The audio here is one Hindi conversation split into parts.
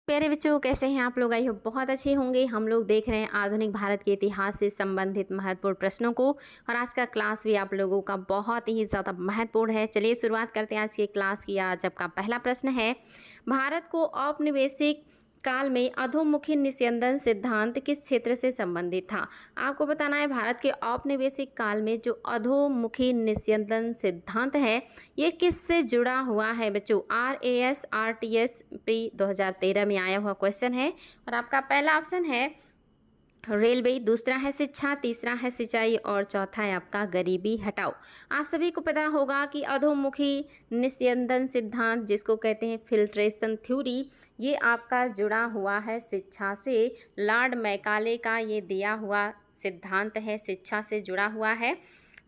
प्यारे बच्चों, कैसे हैं आप लोग? आई होप बहुत अच्छे होंगे। हम लोग देख रहे हैं आधुनिक भारत के इतिहास से संबंधित महत्वपूर्ण प्रश्नों को, और आज का क्लास भी आप लोगों का बहुत ही ज़्यादा महत्वपूर्ण है। चलिए शुरुआत करते हैं आज के क्लास की। आज आपका पहला प्रश्न है, भारत को औपनिवेशिक काल में अधोमुखी निस्यंदन सिद्धांत किस क्षेत्र से संबंधित था? आपको बताना है भारत के औपनिवेशिक काल में जो अधोमुखी निस्यंदन सिद्धांत है ये किससे जुड़ा हुआ है बच्चों? RAS RTS प्री 2013 में आया हुआ क्वेश्चन है। और आपका पहला ऑप्शन है रेलवे, दूसरा है शिक्षा, तीसरा है सिंचाई और चौथा है आपका गरीबी हटाओ। आप सभी को पता होगा कि अधोमुखी निस्यंदन सिद्धांत, जिसको कहते हैं फिल्ट्रेशन थ्योरी, ये आपका जुड़ा हुआ है शिक्षा से। लॉर्ड मैकाले का ये दिया हुआ सिद्धांत है, शिक्षा से जुड़ा हुआ है।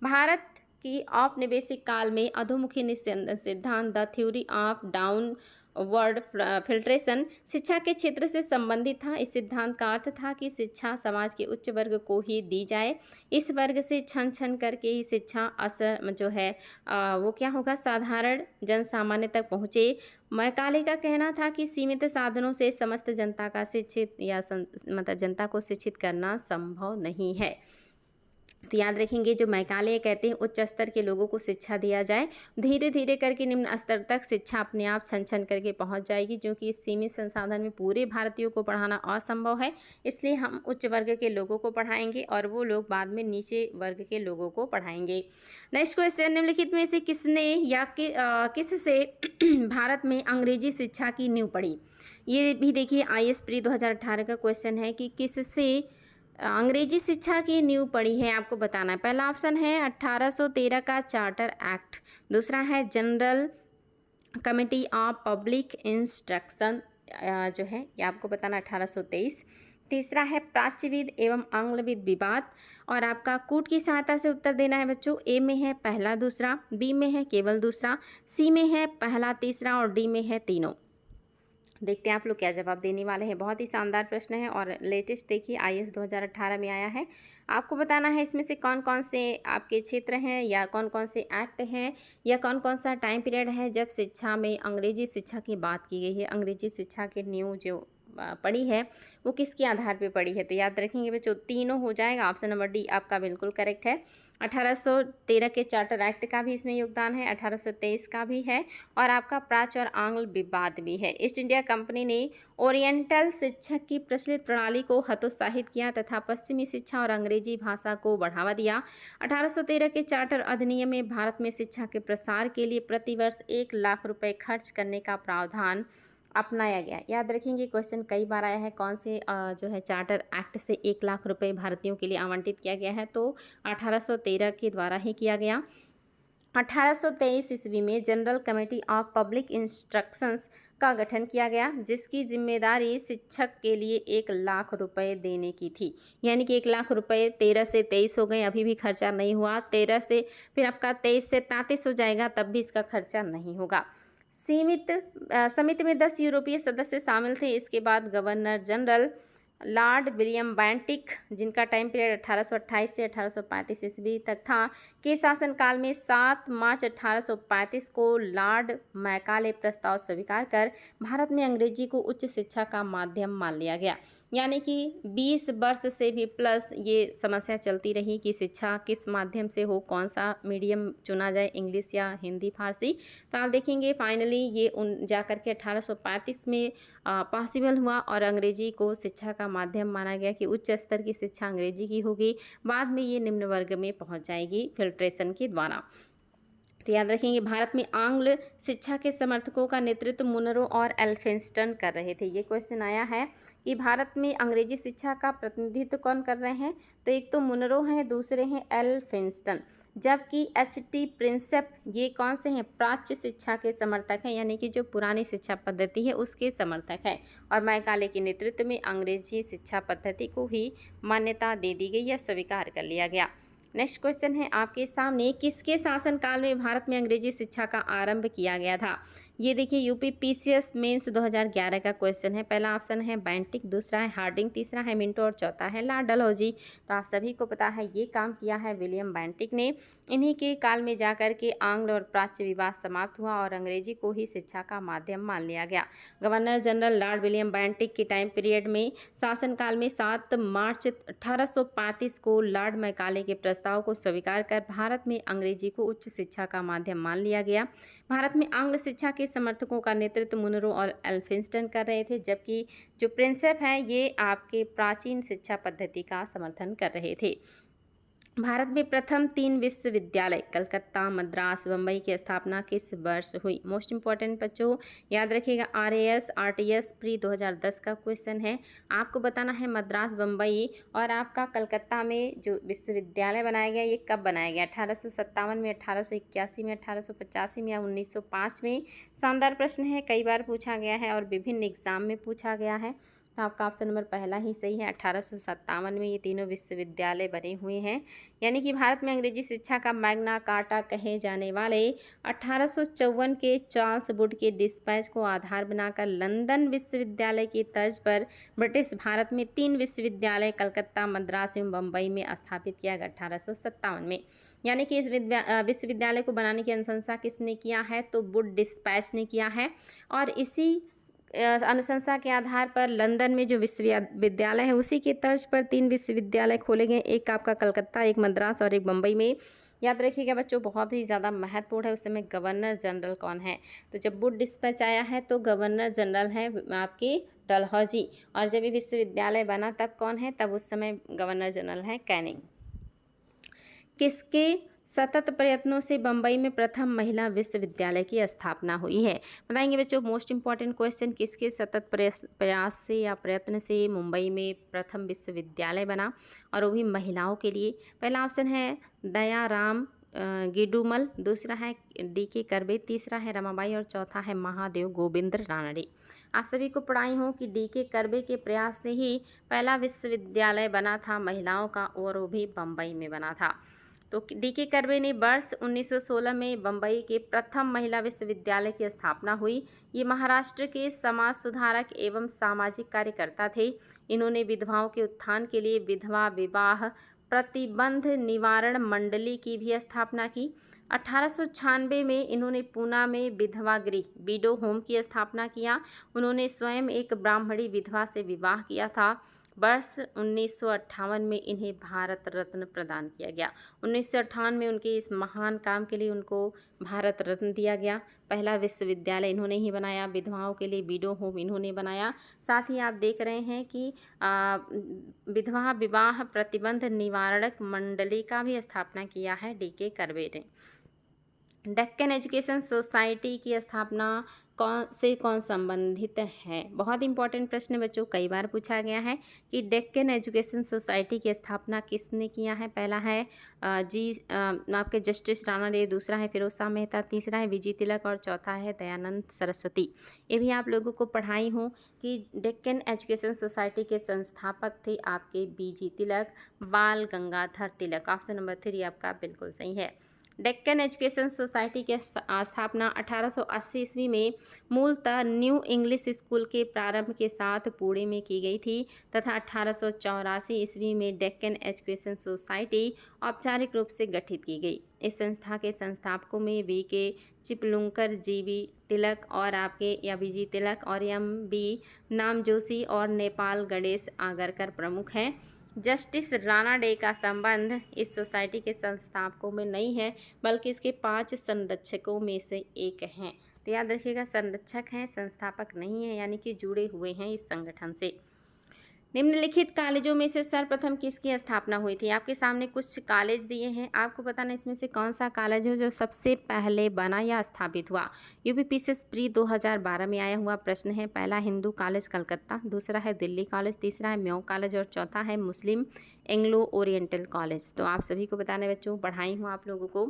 भारत की औपनिवेशिक काल में अधोमुखी निस्यंदन सिद्धांत, the theory of down word filtration, शिक्षा के क्षेत्र से संबंधित था। इस सिद्धांत का अर्थ था कि शिक्षा समाज के उच्च वर्ग को ही दी जाए। इस वर्ग से छन छन करके ही शिक्षा असर जो है वो क्या होगा, साधारण जन सामान्य तक पहुँचे। मैकाले का कहना था कि सीमित साधनों से समस्त जनता का शिक्षित या मतलब जनता को शिक्षित करना संभव नहीं है। तो याद रखेंगे, जो मैकाले कहते हैं उच्च स्तर के लोगों को शिक्षा दिया जाए, धीरे धीरे करके निम्न स्तर तक शिक्षा अपने आप छन छन करके पहुंच जाएगी, क्योंकि इस सीमित संसाधन में पूरे भारतीयों को पढ़ाना असंभव है। इसलिए हम उच्च वर्ग के लोगों को पढ़ाएंगे और वो लोग बाद में नीचे वर्ग के लोगों को पढ़ाएंगे। नेक्स्ट क्वेश्चन, निम्नलिखित में से किसने या किससे भारत में अंग्रेजी शिक्षा की नींव पड़ी? ये भी देखिए IAS प्री 2018 का क्वेश्चन है कि किससे अंग्रेजी शिक्षा की नींव पड़ी है, आपको बताना है। पहला ऑप्शन है 1813 का चार्टर एक्ट, दूसरा है general committee of public instruction जो है ये आपको बताना 1823, तीसरा है प्राच्यविद एवं आंग्लविद विवाद, और आपका कूट की सहायता से उत्तर देना है बच्चों। ए में है पहला दूसरा, बी में है केवल दूसरा, सी में है पहला तीसरा और डी में है तीनों। देखते हैं आप लोग क्या जवाब देने वाले हैं। बहुत ही शानदार प्रश्न है और लेटेस्ट देखिए IAS 2018 में आया है। आपको बताना है इसमें से कौन कौन से आपके क्षेत्र हैं या कौन कौन से एक्ट हैं या कौन कौन सा टाइम पीरियड है जब शिक्षा में अंग्रेजी शिक्षा की बात की गई है। अंग्रेजी शिक्षा की नींव जो पड़ी है वो किसके आधार पर पड़ी है? तो याद रखेंगे बच्चों, तीनों हो जाएगा। ऑप्शन नंबर डी आपका बिल्कुल करेक्ट है। 1813 के चार्टर एक्ट का भी इसमें योगदान है, 1823 का भी है, और आपका प्राच्य और आंग्ल विवाद भी है। ईस्ट इंडिया कंपनी ने ओरिएंटल शिक्षक की प्रचलित प्रणाली को हतोत्साहित किया तथा पश्चिमी शिक्षा और अंग्रेजी भाषा को बढ़ावा दिया। 1813 के चार्टर अधिनियम में भारत में शिक्षा के प्रसार के लिए प्रतिवर्ष 1 लाख रुपए खर्च करने का प्रावधान अपनाया गया। याद रखेंगे, क्वेश्चन कई बार आया है, कौन से जो है चार्टर एक्ट से 1 लाख रुपए भारतीयों के लिए आवंटित किया गया है? तो 1813 के द्वारा ही किया गया। 1823 ईस्वी में general committee of public instructions का गठन किया गया, जिसकी जिम्मेदारी शिक्षक के लिए 1 लाख रुपए देने की थी। यानी कि 1 लाख रुपए 13 से 23 हो गए, अभी भी खर्चा नहीं हुआ। 13 से फिर आपका 23 से 33 हो जाएगा, तब भी इसका खर्चा नहीं होगा। समिति में 10 यूरोपीय सदस्य शामिल थे। इसके बाद governor general Lord William Bentinck, जिनका टाइम पीरियड 1828 से 1835 ईस्वी तक था, के शासनकाल में 7 मार्च 1835 को लॉर्ड मैकाले प्रस्ताव स्वीकार कर भारत में अंग्रेजी को उच्च शिक्षा का माध्यम मान लिया गया। यानी कि 20 वर्ष से भी प्लस ये समस्या चलती रही कि शिक्षा किस माध्यम से हो, कौन सा मीडियम चुना जाए, इंग्लिश या हिंदी फारसी। तो आप देखेंगे फाइनली ये जाकर के 1835 में पॉसिबल हुआ और अंग्रेजी को शिक्षा का माध्यम माना गया कि उच्च स्तर की शिक्षा अंग्रेजी की होगी। बाद में ये निम्न वर्ग में पहुंच जाएगी फिल्ट्रेशन के द्वारा। तो याद रखेंगे, भारत में आंग्ल शिक्षा के समर्थकों का नेतृत्व मुनरो और एल्फिंस्टन कर रहे थे। ये क्वेश्चन आया है कि भारत में अंग्रेजी शिक्षा का प्रतिनिधित्व कौन कर रहे हैं? तो एक तो मुनरो हैं, दूसरे हैं एल्फिंस्टन, जबकि HT प्रिंसेप ये कौन से हैं? प्राच्य शिक्षा के समर्थक हैं, यानी कि जो पुरानी शिक्षा पद्धति है उसके समर्थक हैं। और मैकाले के नेतृत्व में अंग्रेजी शिक्षा पद्धति को ही मान्यता दे दी गई या स्वीकार कर लिया गया। नेक्स्ट क्वेश्चन है आपके सामने, किसके शासनकाल में भारत में अंग्रेजी शिक्षा का आरंभ किया गया था? ये देखिए UPPCS मेंस 2011 का क्वेश्चन है। पहला ऑप्शन है बेंटिक, दूसरा है हार्डिंग, तीसरा है मिंटो और चौथा है लॉर्ड डलहौजी। तो आप सभी को पता है ये काम किया है विलियम बेंटिक ने। इन्हीं के काल में जाकर के आंग्ल और प्राच्य विवाद समाप्त हुआ और अंग्रेजी को ही शिक्षा का माध्यम मान लिया गया। Governor general Lord William Bentinck के टाइम पीरियड में शासनकाल में 7 मार्च 1835 को लॉर्ड मैकाले के प्रस्ताव को स्वीकार कर भारत में अंग्रेजी को उच्च शिक्षा का माध्यम मान लिया गया। भारत में आंग्ल शिक्षा के समर्थकों का नेतृत्व मुनरो और एल्फिंस्टन कर रहे थे, जबकि जो प्रिंसेप हैं ये आपके प्राचीन शिक्षा पद्धति का समर्थन कर रहे थे। भारत में प्रथम 3 विश्वविद्यालय कलकत्ता, मद्रास, बम्बई की स्थापना किस वर्ष हुई? मोस्ट इंपॉर्टेंट बच्चों याद रखिएगा, RAS RTS प्री 2010 का क्वेश्चन है। आपको बताना है मद्रास, बम्बई और आपका कलकत्ता में जो विश्वविद्यालय बनाया गया ये कब बनाया गया? 1857 में, 1881 में, 1885 में या 1905 में? शानदार प्रश्न है, कई बार पूछा गया है और विभिन्न एग्जाम में पूछा गया है। तो आपका ऑप्शन नंबर पहला ही सही है। 1857 में ये तीनों विश्वविद्यालय बने हुए हैं। यानी कि भारत में अंग्रेजी शिक्षा का मैग्ना कार्टा कहे जाने वाले 1854 के चार्ल्स वुड के डिस्पैच को आधार बनाकर लंदन विश्वविद्यालय की तर्ज पर ब्रिटिश भारत में 3 विश्वविद्यालय कलकत्ता, मद्रास एवं बम्बई में स्थापित किया गया 1857 में। यानी कि इस विश्वविद्यालय को बनाने की अनुशंसा किसने किया है? तो वुड डिस्पैच ने किया है। और इसी अनुशंसा के आधार पर लंदन में जो विश्वविद्यालय है उसी के तर्ज पर 3 विश्वविद्यालय खोले गए, एक आपका कलकत्ता, एक मद्रास और एक बम्बई में। याद रखिएगा बच्चों, बहुत ही ज़्यादा महत्वपूर्ण है। उस समय गवर्नर जनरल कौन है? तो जब वुड डिस्पैच आया है तो गवर्नर जनरल है आपके डलहौजी, और जब ये विश्वविद्यालय बना तब कौन है? तब उस समय गवर्नर जनरल है कैनिंग। किसके सतत प्रयत्नों से बम्बई में प्रथम महिला विश्वविद्यालय की स्थापना हुई है? बताएंगे बच्चों, मोस्ट इंपॉर्टेंट क्वेश्चन, किसके सतत प्रयास से या प्रयत्न से मुंबई में प्रथम विश्वविद्यालय बना और वो भी महिलाओं के लिए? पहला ऑप्शन है दयाराम गिडुमल, दूसरा है DK कर्वे, तीसरा है रमाबाई और चौथा है महादेव गोविंद रानडे। आप सभी को पढ़ाई हो कि DK कर्वे के प्रयास से ही पहला विश्वविद्यालय बना था महिलाओं का और वो भी बम्बई में बना था। तो DK कर्वे ने वर्ष 1916 में बम्बई के प्रथम महिला विश्वविद्यालय की स्थापना हुई। ये महाराष्ट्र के समाज सुधारक एवं सामाजिक कार्यकर्ता थे। इन्होंने विधवाओं के उत्थान के लिए विधवा विवाह प्रतिबंध निवारण मंडली की भी स्थापना की। 1896 में इन्होंने पूना में विधवा गृह विडो होम की स्थापना किया। उन्होंने स्वयं एक ब्राह्मणी विधवा से विवाह किया था। वर्ष 1958 में इन्हें भारत रत्न प्रदान किया गया। 1958 में उनके इस महान काम के लिए उनको भारत रत्न दिया गया। पहला विश्वविद्यालय इन्होंने ही बनाया, विधवाओं के लिए विडो होम इन्होंने बनाया। साथ ही आप देख रहे हैं कि विधवा विवाह प्रतिबंध निवारक मंडली का भी स्थापना किया है DK कर्वे ने। डेक्कन एजुकेशन सोसाइटी की स्थापना कौन संबंधित है? बहुत इंपॉर्टेंट प्रश्न बच्चों, कई बार पूछा गया है कि डेक्कन एजुकेशन सोसाइटी की स्थापना किसने किया है? पहला है आपके जस्टिस राणा डे, दूसरा है फिरोज शाह मेहता, तीसरा है विजय तिलक और चौथा है दयानंद सरस्वती। ये भी आप लोगों को पढ़ाई हो कि डेक्कन एजुकेशन सोसाइटी के संस्थापक थे आपके BG तिलक, बाल गंगाधर तिलक। ऑप्शन नंबर 3 आपका बिल्कुल सही है। डेक्कन एजुकेशन सोसाइटी की स्थापना 1880 ईस्वी में मूलतः न्यू इंग्लिश स्कूल के प्रारंभ के साथ पुणे में की गई थी तथा 1884 ईस्वी में डेक्कन एजुकेशन सोसाइटी औपचारिक रूप से गठित की गई। इस संस्था के संस्थापकों में VK चिपलुंकर, GB तिलक और आपके या BG तिलक और MB नामजोशी और नेपाल गणेश आगरकर प्रमुख हैं। जस्टिस राणा डे का संबंध इस सोसाइटी के संस्थापकों में नहीं है बल्कि इसके 5 संरक्षकों में से एक हैं। तो याद रखिएगा, संरक्षक हैं, संस्थापक नहीं है, यानी कि जुड़े हुए हैं इस संगठन से। निम्नलिखित कॉलेजों में से सर्वप्रथम किसकी स्थापना हुई थी? आपके सामने कुछ कॉलेज दिए हैं, आपको बताना इसमें से कौन सा कॉलेज है जो सबसे पहले बना या स्थापित हुआ। UPPCS प्री 2012 में आया हुआ प्रश्न है। पहला हिंदू कॉलेज कलकत्ता, दूसरा है दिल्ली कॉलेज, तीसरा है म्यो कॉलेज और चौथा है मुस्लिम एंग्लो ओरिएंटल कॉलेज। तो आप सभी को बताने बच्चों, पढ़ाई हूँ आप लोगों को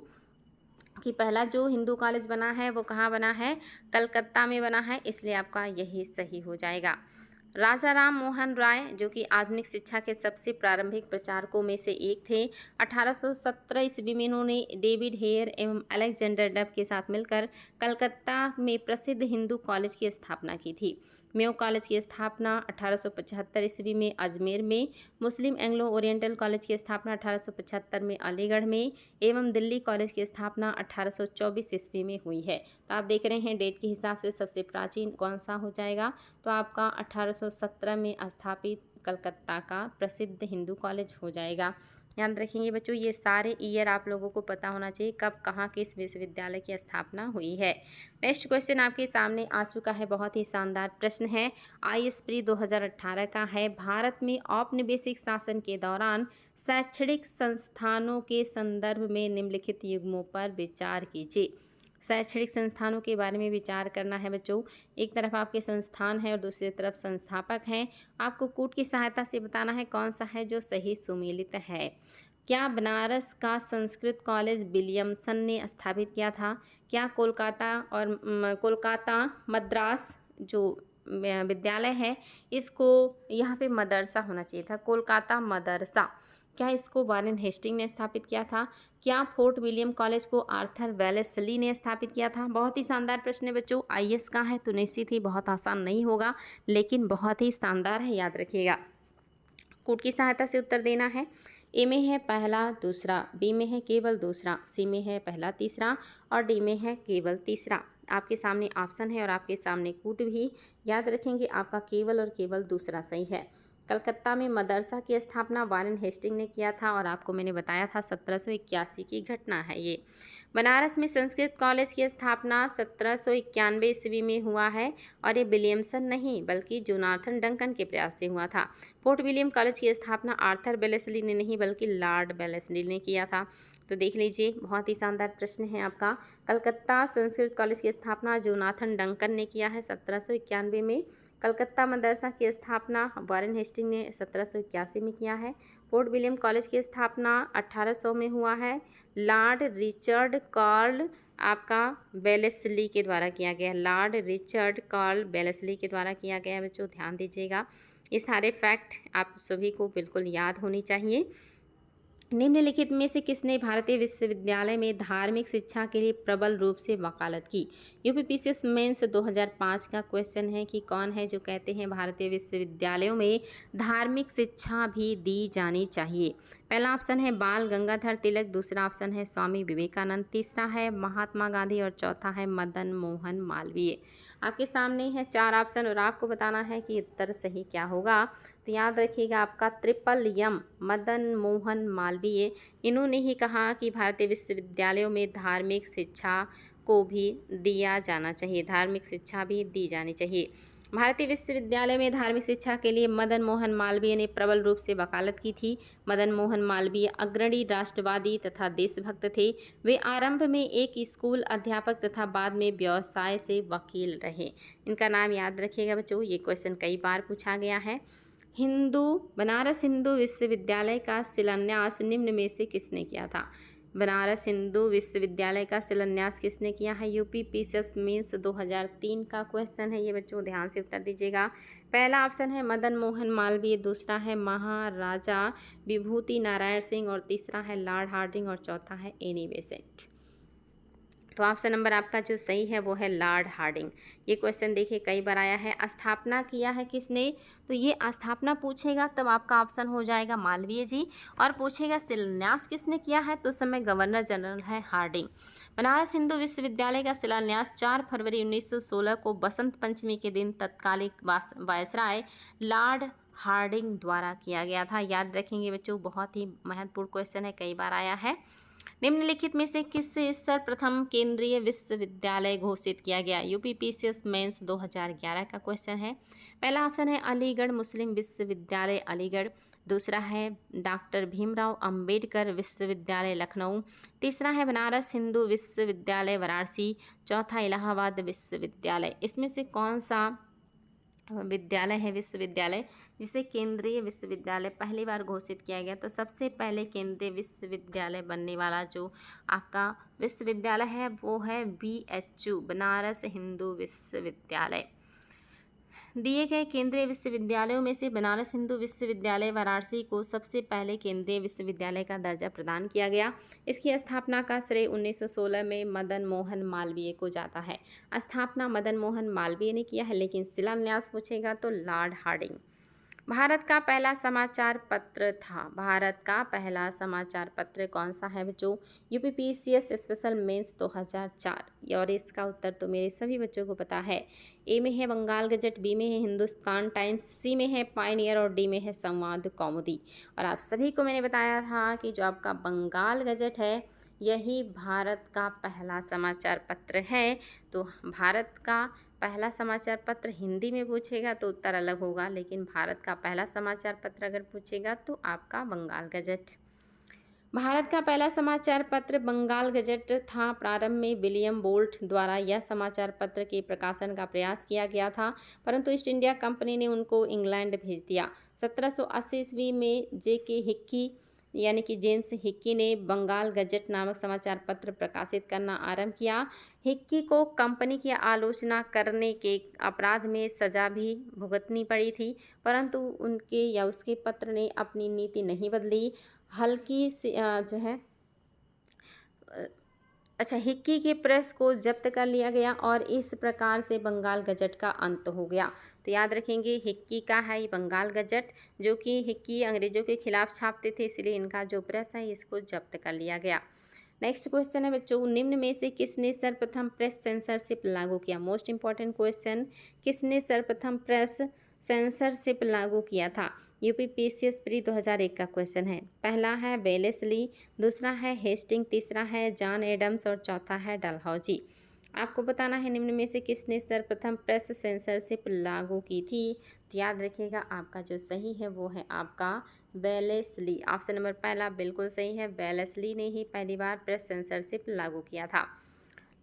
कि पहला जो हिंदू कॉलेज बना है वो कहाँ बना है? कलकत्ता में बना है, इसलिए आपका यही सही हो जाएगा। राजा राम मोहन राय जो कि आधुनिक शिक्षा के सबसे प्रारंभिक प्रचारकों में से एक थे, 1817 ईस्वी में इन्होंने डेविड हेयर एवं अलेक्जेंडर डब के साथ मिलकर कलकत्ता में प्रसिद्ध हिंदू कॉलेज की स्थापना की थी। मेयो कॉलेज की स्थापना 1875 ईस्वी में अजमेर में, मुस्लिम एंग्लो ओरिएंटल कॉलेज की स्थापना 1875 में अलीगढ़ में एवं दिल्ली कॉलेज की स्थापना 1824 ईस्वी में हुई है। तो आप देख रहे हैं डेट के हिसाब से सबसे प्राचीन कौन सा हो जाएगा, तो आपका 1817 में स्थापित कलकत्ता का प्रसिद्ध हिंदू कॉलेज हो जाएगा। याद रखेंगे बच्चों, ये सारे ईयर आप लोगों को पता होना चाहिए कब कहाँ किस विश्वविद्यालय की स्थापना हुई है। नेक्स्ट क्वेश्चन आपके सामने आ चुका है, बहुत ही शानदार प्रश्न है, आईएएस प्री 2018 का है। भारत में औपनिवेशिक शासन के दौरान शैक्षणिक संस्थानों के संदर्भ में निम्नलिखित युग्मों पर विचार कीजिए। शैक्षणिक संस्थानों के बारे में विचार करना है बच्चों। एक तरफ आपके संस्थान है और दूसरी तरफ संस्थापक हैं। आपको कूट की सहायता से बताना है कौन सा है जो सही सुमेलित है। क्या बनारस का संस्कृत कॉलेज विलियमसन ने स्थापित किया था? क्या कोलकाता मद्रास जो विद्यालय है इसको, यहाँ पे मदरसा होना चाहिए था, कोलकाता मदरसा, क्या इसको वारेन हेस्टिंग ने स्थापित किया था? क्या फोर्ट विलियम कॉलेज को आर्थर वेलेस्ली ने स्थापित किया था? बहुत ही शानदार प्रश्न है बच्चों, आईएएस का है तो निश्चित ही बहुत आसान नहीं होगा, लेकिन बहुत ही शानदार है, याद रखिएगा। कूट की सहायता से उत्तर देना है। ए में है पहला दूसरा, बी में है केवल दूसरा, सी में है पहला तीसरा और डी में है केवल तीसरा। आपके सामने ऑप्शन है और आपके सामने कूट भी, याद रखेंगे आपका केवल और केवल दूसरा सही है। कलकत्ता में मदरसा की स्थापना वारेन हेस्टिंग ने किया था और आपको मैंने बताया था 1781 की घटना है ये। बनारस में संस्कृत कॉलेज की स्थापना 1791 ईस्वी में हुआ है और ये विलियमसन नहीं बल्कि जोनाथन डंकन के प्रयास से हुआ था। फोर्ट विलियम कॉलेज की स्थापना आर्थर वेलेस्ली ने नहीं बल्कि लॉर्ड वेलेस्ली ने किया था। तो देख लीजिए, बहुत ही शानदार प्रश्न है आपका। कलकत्ता संस्कृत कॉलेज की स्थापना जोनाथन डंकन ने किया है 1791 में। कलकत्ता मदरसा की स्थापना वारेन हेस्टिंग ने 1781 में किया है। फोर्ट विलियम कॉलेज की स्थापना 1800 में हुआ है, लॉर्ड रिचर्ड कार्ल आपका वेलेस्ली के द्वारा किया गया, लॉर्ड रिचर्ड कार्ल वेलेस्ली के द्वारा किया गया। बच्चों ध्यान दीजिएगा, ये सारे फैक्ट आप सभी को बिल्कुल याद होनी चाहिए। निम्नलिखित में से किसने भारतीय विश्वविद्यालय में धार्मिक शिक्षा के लिए प्रबल रूप से वकालत की? यूपीपीसीएस मेंस 2005 का क्वेश्चन है कि कौन है जो कहते हैं भारतीय विश्वविद्यालयों में धार्मिक शिक्षा भी दी जानी चाहिए। पहला ऑप्शन है बाल गंगाधर तिलक, दूसरा ऑप्शन है स्वामी विवेकानंद, तीसरा है महात्मा गांधी और चौथा है मदन मोहन मालवीय। आपके सामने है चार ऑप्शन और आपको बताना है कि उत्तर सही क्या होगा। तो याद रखिएगा आपका ट्रिपल यम मदन मोहन मालवीय, इन्होंने ही कहा कि भारतीय विश्वविद्यालयों में धार्मिक शिक्षा को भी दिया जाना चाहिए, धार्मिक शिक्षा भी दी जानी चाहिए। भारतीय विश्वविद्यालय में धार्मिक शिक्षा के लिए मदन मोहन मालवीय ने प्रबल रूप से वकालत की थी। मदन मोहन मालवीय अग्रणी राष्ट्रवादी तथा देशभक्त थे। वे आरंभ में एक स्कूल अध्यापक तथा बाद में व्यवसाय से वकील रहे। इनका नाम याद रखिएगा बच्चों, ये क्वेश्चन कई बार पूछा गया है। बनारस हिंदू विश्वविद्यालय का शिलान्यास निम्न में से किसने किया था? बनारस हिंदू विश्वविद्यालय का शिलान्यास किसने किया है? यूपीपीसीएस मेंस 2003 का क्वेश्चन है ये बच्चों, ध्यान से उत्तर दीजिएगा। पहला ऑप्शन है मदन मोहन मालवीय, दूसरा है महाराजा विभूति नारायण सिंह और तीसरा है लॉर्ड हार्डिंग और चौथा है एनी बेसेंट। तो ऑप्शन नंबर आपका जो सही है वो है लॉर्ड हार्डिंग। ये क्वेश्चन देखिए कई बार आया है। स्थापना किया है किसने? तो ये स्थापना पूछेगा तब आपका ऑप्शन हो जाएगा मालवीय जी, और पूछेगा शिलान्यास किसने किया है तो उस समय गवर्नर जनरल है हार्डिंग। बनारस हिंदू विश्वविद्यालय का शिलान्यास 4 फरवरी 1916 को बसंत पंचमी के दिन तत्कालिक वायसराय लॉर्ड हार्डिंग द्वारा किया गया था। याद रखेंगे बच्चों, बहुत ही महत्वपूर्ण क्वेश्चन है, कई बार आया है। निम्नलिखित में से किससे सर्वप्रथम केंद्रीय विश्वविद्यालय घोषित किया गया? यूपीपीसीएस मेंस 2011 का क्वेश्चन है। पहला ऑप्शन है अलीगढ़ मुस्लिम विश्वविद्यालय अलीगढ़, दूसरा है डॉक्टर भीमराव अंबेडकर विश्वविद्यालय लखनऊ, तीसरा है बनारस हिंदू विश्वविद्यालय वाराणसी, चौथा इलाहाबाद विश्वविद्यालय। इसमें से कौन सा विद्यालय है, विश्वविद्यालय जिसे केंद्रीय विश्वविद्यालय पहली बार घोषित किया गया? तो सबसे पहले केंद्रीय विश्वविद्यालय बनने वाला जो आपका विश्वविद्यालय है वो है BHU बनारस हिंदू विश्वविद्यालय। दिए गए केंद्रीय विश्वविद्यालयों में से बनारस हिंदू विश्वविद्यालय वाराणसी को सबसे पहले केंद्रीय विश्वविद्यालय का दर्जा प्रदान किया गया। इसकी स्थापना का श्रेय 1916 में मदन मोहन मालवीय को जाता है। स्थापना मदन मोहन मालवीय ने किया है, लेकिन शिलान्यास पूछेगा तो लॉर्ड हार्डिंग। भारत का पहला समाचार पत्र था। भारत का पहला समाचार पत्र कौन सा है बच्चों? UPPCS special mains 2004। और इसका उत्तर तो मेरे सभी बच्चों को पता है। ए में है बंगाल गजट, बी में है हिंदुस्तान टाइम्स, सी में है पायनियर और डी में है संवाद कौमुदी। और आप सभी को मैंने बताया था कि जो आपका बंगाल गजट है यही भारत का पहला समाचार पत्र है। तो भारत का पहला समाचार पत्र हिंदी में पूछेगा तो उत्तर अलग होगा, लेकिन भारत का पहला समाचार पत्र अगर पूछेगा तो आपका बंगाल गजट। भारत का पहला समाचार पत्र बंगाल गजट था। प्रारंभ में विलियम बोल्ट द्वारा यह समाचार पत्र के प्रकाशन का प्रयास किया गया था, परंतु ईस्ट इंडिया कंपनी ने उनको इंग्लैंड भेज दिया। 1780 ईस्वी में जे.के. हिक्की यानी कि जेम्स हिक्की ने बंगाल गजट नामक समाचार पत्र प्रकाशित करना आरंभ किया। हिक्की को कंपनी की आलोचना करने के अपराध में सजा भी भुगतनी पड़ी थी, परंतु उनके या उसके पत्र ने अपनी नीति नहीं बदली। हल्की सी जो है हिक्की के प्रेस को जब्त कर लिया गया और इस प्रकार से बंगाल गजट का अंत हो गया। तो याद रखेंगे हिक्की का है ये बंगाल गजट, जो कि हिक्की अंग्रेजों के खिलाफ छापते थे, इसलिए इनका जो प्रेस है इसको जब्त कर लिया गया। नेक्स्ट क्वेश्चन है बच्चों, निम्न में से किसने सर्वप्रथम प्रेस सेंसरशिप लागू किया? मोस्ट इंपॉर्टेंट क्वेश्चन, किसने सर्वप्रथम प्रेस सेंसरशिप लागू किया था? यूपीपीसीएस प्री 2001 का क्वेश्चन है। पहला है वेलेस्ली, दूसरा है हेस्टिंग, तीसरा है जॉन एडम्स और चौथा है डलहौजी। आपको बताना है निम्न में से किसने सर्वप्रथम प्रेस सेंसरशिप लागू की थी। तो याद रखिएगा आपका जो सही है वो है आपका वेलेस्ली। ऑप्शन नंबर पहला बिल्कुल सही है, वेलेस्ली ने ही पहली बार प्रेस सेंसरशिप लागू किया था।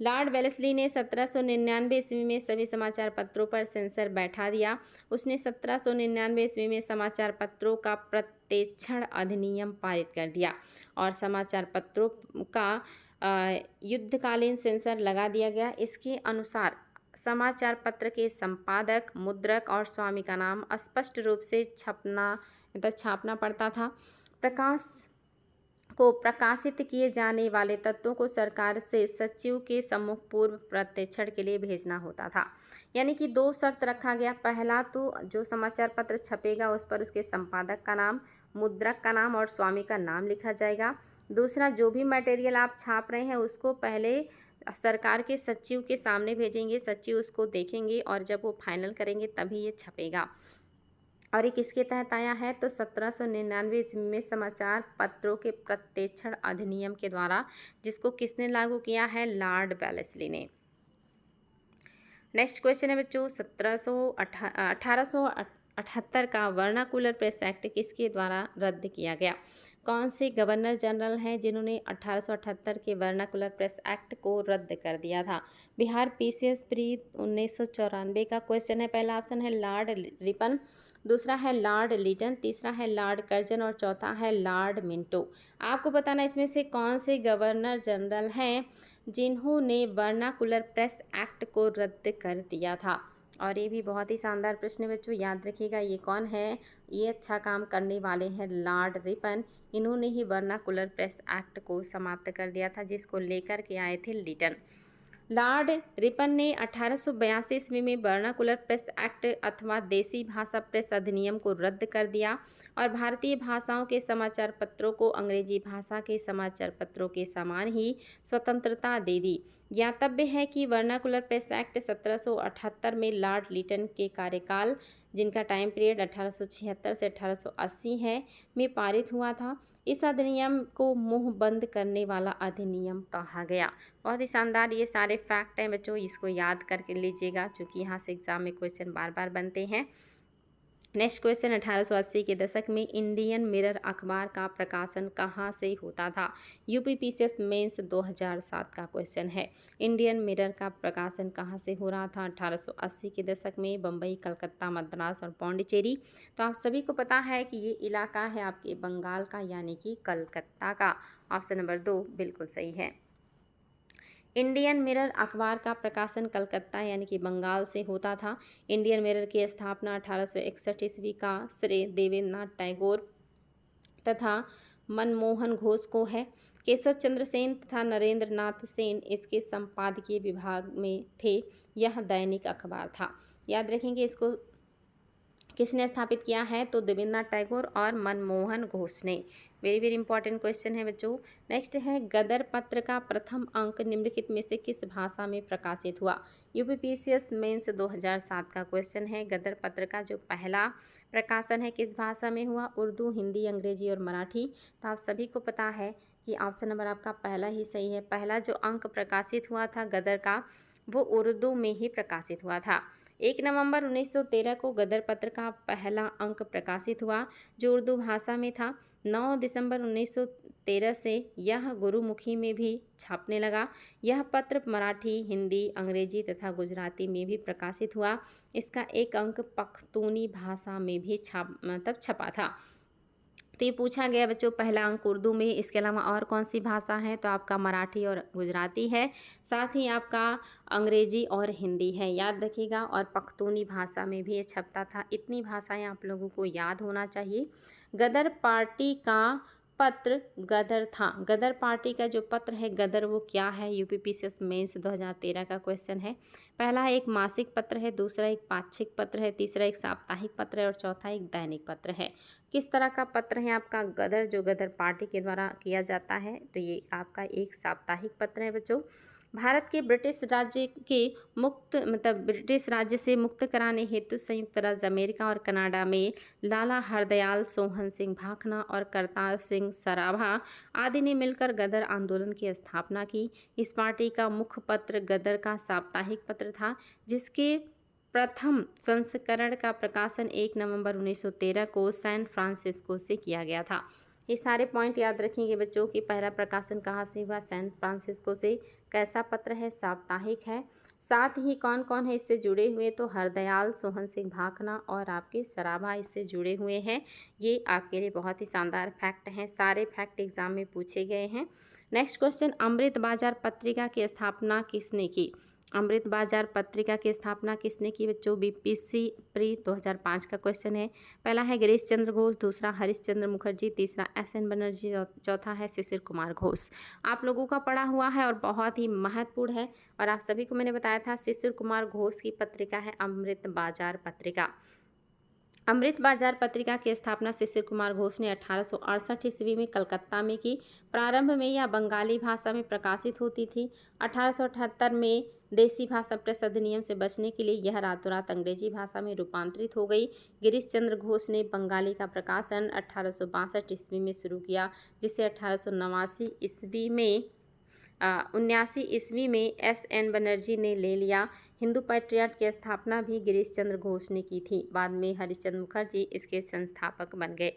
लॉर्ड वेलेस्ली ने 1799 ईस्वी में सभी समाचार पत्रों पर सेंसर बैठा दिया। उसने 1799 ईस्वी में समाचार पत्रों का प्रत्यक्षण अधिनियम पारित कर दिया और समाचार पत्रों का युद्धकालीन सेंसर लगा दिया गया। इसके अनुसार समाचार पत्र के संपादक, मुद्रक और स्वामी का नाम स्पष्ट रूप से छापना पड़ता था। प्रकाशित किए जाने वाले तत्वों को सरकार से सचिव के सम्मुख पूर्व प्रत्यक्षण के लिए भेजना होता था। यानी कि दो शर्त रखा गया। पहला तो जो समाचार पत्र छपेगा उस पर उसके संपादक का नाम, मुद्रक का नाम और स्वामी का नाम लिखा जाएगा। दूसरा, जो भी मटेरियल आप छाप रहे हैं उसको पहले सरकार के सचिव के सामने भेजेंगे, सचिव उसको देखेंगे और जब वो फाइनल करेंगे तभी ये छपेगा। और ये किसके तहत आया है? तो 1799 ईस्वी में समाचार पत्रों के प्रत्यक्षण अधिनियम के द्वारा, जिसको किसने लागू किया है? लॉर्ड वेलेस्ली ने। नेक्स्ट क्वेश्चन है बच्चों, 1878 का वर्नाकुलर प्रेस एक्ट किसके द्वारा रद्द किया गया? कौन से गवर्नर जनरल हैं जिन्होंने 1878 के वर्नाकुलर प्रेस एक्ट को रद्द कर दिया था? बिहार पीसीएस प्री 1994 का क्वेश्चन है। पहला ऑप्शन है लॉर्ड रिपन, दूसरा है लॉर्ड लीटन, तीसरा है लॉर्ड कर्जन और चौथा है लॉर्ड मिंटो। आपको बताना इसमें से कौन से गवर्नर जनरल हैं जिन्होंने वर्नाकुलर प्रेस एक्ट को रद्द कर दिया था। और ये भी बहुत ही शानदार प्रश्न है बच्चों, याद रखिएगा ये कौन है। ये अच्छा काम करने वाले हैं लॉर्ड रिपन। इन्होंने ही वर्नाकुलर प्रेस एक्ट को समाप्त कर दिया था, जिसको लेकर के आए थे लीटन। लॉर्ड रिपन ने 1882 ईस्वी में वर्नाकुलर प्रेस एक्ट अथवा देसी भाषा प्रेस अधिनियम को रद्द कर दिया और भारतीय भाषाओं के समाचार पत्रों को अंग्रेजी भाषा के समाचार पत्रों के समान ही स्वतंत्रता दे दी। ज्ञातव्य है कि वर्नाकुलर प्रेस एक्ट 1778 में लॉर्ड लीटन के कार्यकाल, जिनका टाइम पीरियड 1876 से 1880 है, में पारित हुआ था। इस अधिनियम को मुंह बंद करने वाला अधिनियम कहा गया। बहुत ही शानदार ये सारे फैक्ट हैं बच्चों, इसको याद करके लीजिएगा क्योंकि यहाँ से एग्जाम में क्वेश्चन बार बार बनते हैं। नेक्स्ट क्वेश्चन, 1880 के दशक में इंडियन मिरर अखबार का प्रकाशन कहाँ से होता था? यूपीपीसीएस मेंस 2007 का क्वेश्चन है। इंडियन मिरर का प्रकाशन कहाँ से हो रहा था 1880 के दशक में? बम्बई, कलकत्ता, मद्रास और पौंडीचेरी। तो आप सभी को पता है कि ये इलाका है आपके बंगाल का, यानी कि कलकत्ता का। ऑप्शन नंबर 2 बिल्कुल सही है। इंडियन मिरर अखबार का प्रकाशन कलकत्ता यानी कि बंगाल से होता था। इंडियन मिरर की स्थापना 1861 ईस्वी का श्रेय देवेंद्रनाथ टैगोर तथा मनमोहन घोष को है। केशव चंद्र सेन तथा नरेंद्र नाथ सेन इसके संपादकीय विभाग में थे। यह दैनिक अखबार था। याद रखेंगे इसको किसने स्थापित किया है, तो देवेंद्रनाथ टैगोर और मनमोहन घोष ने। वेरी वेरी इंपॉर्टेंट क्वेश्चन है बच्चों। नेक्स्ट है गदर पत्र का प्रथम अंक निम्नलिखित में से किस भाषा में प्रकाशित हुआ। यूपीपीसीएस मेंस 2007 का क्वेश्चन है। गदर पत्र का जो पहला प्रकाशन है किस भाषा में हुआ, उर्दू, हिंदी, अंग्रेजी और मराठी। तो आप सभी को पता है कि ऑप्शन नंबर आपका पहला ही सही है। पहला जो अंक प्रकाशित हुआ था गदर का वो उर्दू में ही प्रकाशित हुआ था। 1 नवंबर 1913 को गदर पत्र का पहला अंक प्रकाशित हुआ जो उर्दू भाषा में था। 9 दिसंबर 1913 से यह गुरुमुखी में भी छापने लगा। यह पत्र मराठी, हिंदी, अंग्रेजी तथा गुजराती में भी प्रकाशित हुआ। इसका एक अंक पख्तूनी भाषा में भी छपा था। तो ये पूछा गया बच्चों पहला अंक उर्दू में, इसके अलावा और कौन सी भाषा है, तो आपका मराठी और गुजराती है, साथ ही आपका अंग्रेजी और हिंदी है, याद रखिएगा। और पख्तूनी भाषा में भी ये छपता था। इतनी भाषाएं आप लोगों को याद होना चाहिए। गदर पार्टी का पत्र गदर था। गदर पार्टी का जो पत्र है गदर वो क्या है, यूपीपीसीएस मेंस 2013 का क्वेश्चन है। पहला एक मासिक पत्र है, दूसरा एक पाक्षिक पत्र है, तीसरा एक साप्ताहिक पत्र है और चौथा एक दैनिक पत्र है। किस तरह का पत्र है आपका गदर, जो गदर पार्टी के द्वारा किया जाता है, तो ये आपका एक साप्ताहिक पत्र है बच्चों। भारत के ब्रिटिश राज्य के ब्रिटिश राज्य से मुक्त कराने हेतु संयुक्त राज्य अमेरिका और कनाडा में लाला हरदयाल, सोहन सिंह भाखना और करतार सिंह सराभा आदि ने मिलकर गदर आंदोलन की स्थापना की। इस पार्टी का मुख्य पत्र गदर का साप्ताहिक पत्र था, जिसके प्रथम संस्करण का प्रकाशन 1 नवंबर 1913 को सैन फ्रांसिस्को से किया गया था। ये सारे पॉइंट याद रखेंगे बच्चों कि पहला प्रकाशन कहाँ से हुआ, सैन फ्रांसिस्को से। कैसा पत्र है, साप्ताहिक है। साथ ही कौन कौन है इससे जुड़े हुए, तो हरदयाल, सोहन सिंह भाखना और आपके सराभा इससे जुड़े हुए हैं। ये आपके लिए बहुत ही शानदार फैक्ट हैं, सारे फैक्ट एग्जाम में पूछे गए हैं। नेक्स्ट क्वेश्चन, अमृत बाजार पत्रिका की स्थापना किसने की। अमृत बाजार पत्रिका की स्थापना किसने की बच्चों, बीपीसी प्री 2005 का क्वेश्चन है। पहला है गिरीश चंद्र घोष, दूसरा हरीश चंद्र मुखर्जी, तीसरा एस.एन. बनर्जी और चौथा है शिशिर कुमार घोष। आप लोगों का पढ़ा हुआ है और बहुत ही महत्वपूर्ण है। और आप सभी को मैंने बताया था शिशिर कुमार घोष की पत्रिका है अमृत बाजार पत्रिका। अमृत बाजार पत्रिका की स्थापना शिशिर कुमार घोष ने 1868 ईस्वी में कलकत्ता में की। प्रारंभ में यह बंगाली भाषा में प्रकाशित होती थी। 1878 में देसी भाषा प्रेस अधिनियम से बचने के लिए यह रातों रात अंग्रेजी भाषा में रूपांतरित हो गई। गिरीश चंद्र घोष ने बंगाली का प्रकाशन 1862 ईस्वी में शुरू किया, जिसे 1889 ईस्वी में 79 ईस्वी में एस.एन. बनर्जी ने ले लिया। हिंदू पैट्रियट की स्थापना भी गिरीश चंद्र घोष ने की थी। बाद में हरिश्चंद्र मुखर्जी इसके संस्थापक बन गए।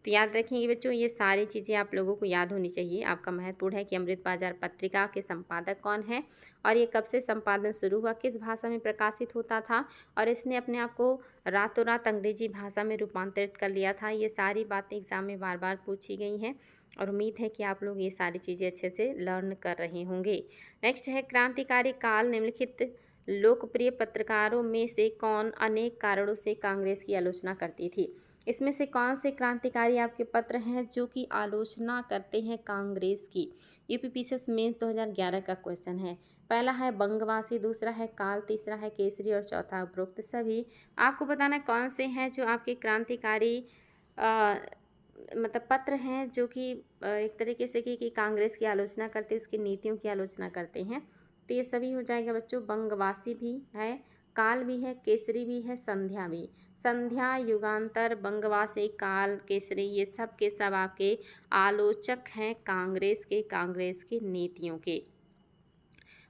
तो याद रखेंगे बच्चों, ये सारी चीज़ें आप लोगों को याद होनी चाहिए। आपका महत्वपूर्ण है कि अमृत बाजार पत्रिका के संपादक कौन है और ये कब से संपादन शुरू हुआ, किस भाषा में प्रकाशित होता था और इसने अपने आप को रातों रात अंग्रेजी भाषा में रूपांतरित कर लिया था। ये सारी बातें एग्जाम में बार बार पूछी गई हैं और उम्मीद है कि आप लोग ये सारी चीज़ें अच्छे से लर्न कर रहे होंगे। नेक्स्ट है क्रांतिकारी काल निम्नलिखित लोकप्रिय पत्रकारों में से कौन अनेक कारणों से कांग्रेस की आलोचना करती थी। इसमें से कौन से क्रांतिकारी आपके पत्र हैं जो कि आलोचना करते हैं कांग्रेस की। यूपीपीसीएस मेंस 2011 का क्वेश्चन है। पहला है बंगवासी, दूसरा है काल, तीसरा है केसरी और चौथा उपरोक्त सभी। आपको बताना कौन से हैं जो आपके क्रांतिकारी पत्र हैं जो कि एक तरीके से कि कांग्रेस की आलोचना करते हैं, उसकी नीतियों की आलोचना करते हैं। तो ये सभी हो जाएगा बच्चों, बंगवासी भी है, काल भी है, केसरी भी है, संध्या भी। संध्या, युगांतर, बंगवासी, काल, केसरी ये सब के सब आपके आलोचक हैं कांग्रेस की नीतियों के।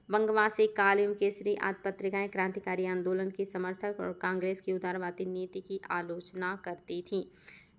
बंगवासी, काल एवं केसरी आदि पत्रिकाएं क्रांतिकारी आंदोलन की समर्थक और कांग्रेस की उदारवादी नीति की आलोचना करती थी।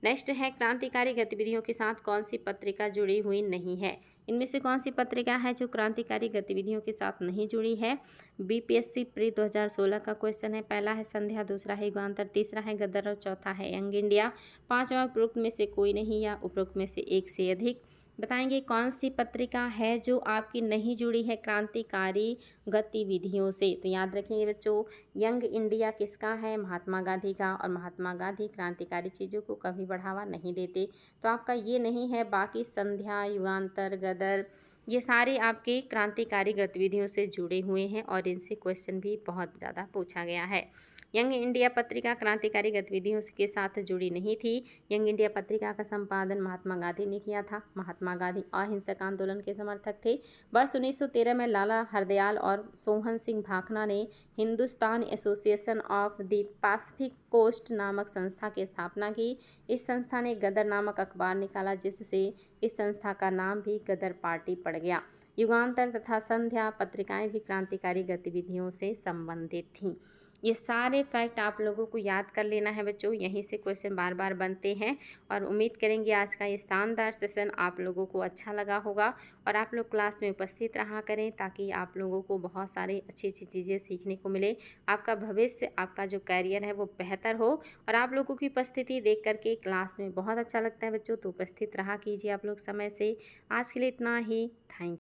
नेक्स्ट है क्रांतिकारी गतिविधियों के साथ कौन सी पत्रिका जुड़ी हुई नहीं है। इनमें से कौन सी पत्रिका है जो क्रांतिकारी गतिविधियों के साथ नहीं जुड़ी है। बीपीएससी प्री 2016 का क्वेश्चन है। पहला है संध्या, दूसरा है युगांतर, तीसरा है गदर और चौथा है यंग इंडिया। पांचवा उपरोक्त में से कोई नहीं या उपरोक्त में से एक से अधिक। बताएंगे कौन सी पत्रिका है जो आपकी नहीं जुड़ी है क्रांतिकारी गतिविधियों से। तो याद रखेंगे बच्चों, यंग इंडिया किसका है, महात्मा गांधी का। और महात्मा गांधी क्रांतिकारी चीज़ों को कभी बढ़ावा नहीं देते। तो आपका ये नहीं है। बाकी संध्या, युगांतर, गदर, ये सारे आपके क्रांतिकारी गतिविधियों से जुड़े हुए हैं और इनसे क्वेश्चन भी बहुत ज़्यादा पूछा गया है। यंग इंडिया पत्रिका क्रांतिकारी गतिविधियों के साथ जुड़ी नहीं थी। यंग इंडिया पत्रिका का संपादन महात्मा गांधी ने किया था। महात्मा गांधी अहिंसक आंदोलन के समर्थक थे। वर्ष 1913 में लाला हरदयाल और सोहन सिंह भाखड़ा ने Hindustan association of the Pacific coast नामक संस्था की स्थापना की। इस संस्था ने गदर नामक अखबार निकाला, जिससे इस संस्था का नाम भी गदर पार्टी पड़ गया। युगांतर तथा संध्या पत्रिकाएं भी क्रांतिकारी गतिविधियों से संबंधित थीं। ये सारे फैक्ट आप लोगों को याद कर लेना है बच्चों, यहीं से क्वेश्चन बार बार बनते हैं। और उम्मीद करेंगे आज का ये शानदार सेशन आप लोगों को अच्छा लगा होगा और आप लोग क्लास में उपस्थित रहा करें, ताकि आप लोगों को बहुत सारी अच्छी अच्छी चीज़ें सीखने को मिले। आपका भविष्य, आपका जो कैरियर है वो बेहतर हो। और आप लोगों की उपस्थिति देख करके क्लास में बहुत अच्छा लगता है बच्चों, तो उपस्थित रहा कीजिए आप लोग समय से। आज के लिए इतना ही। थैंक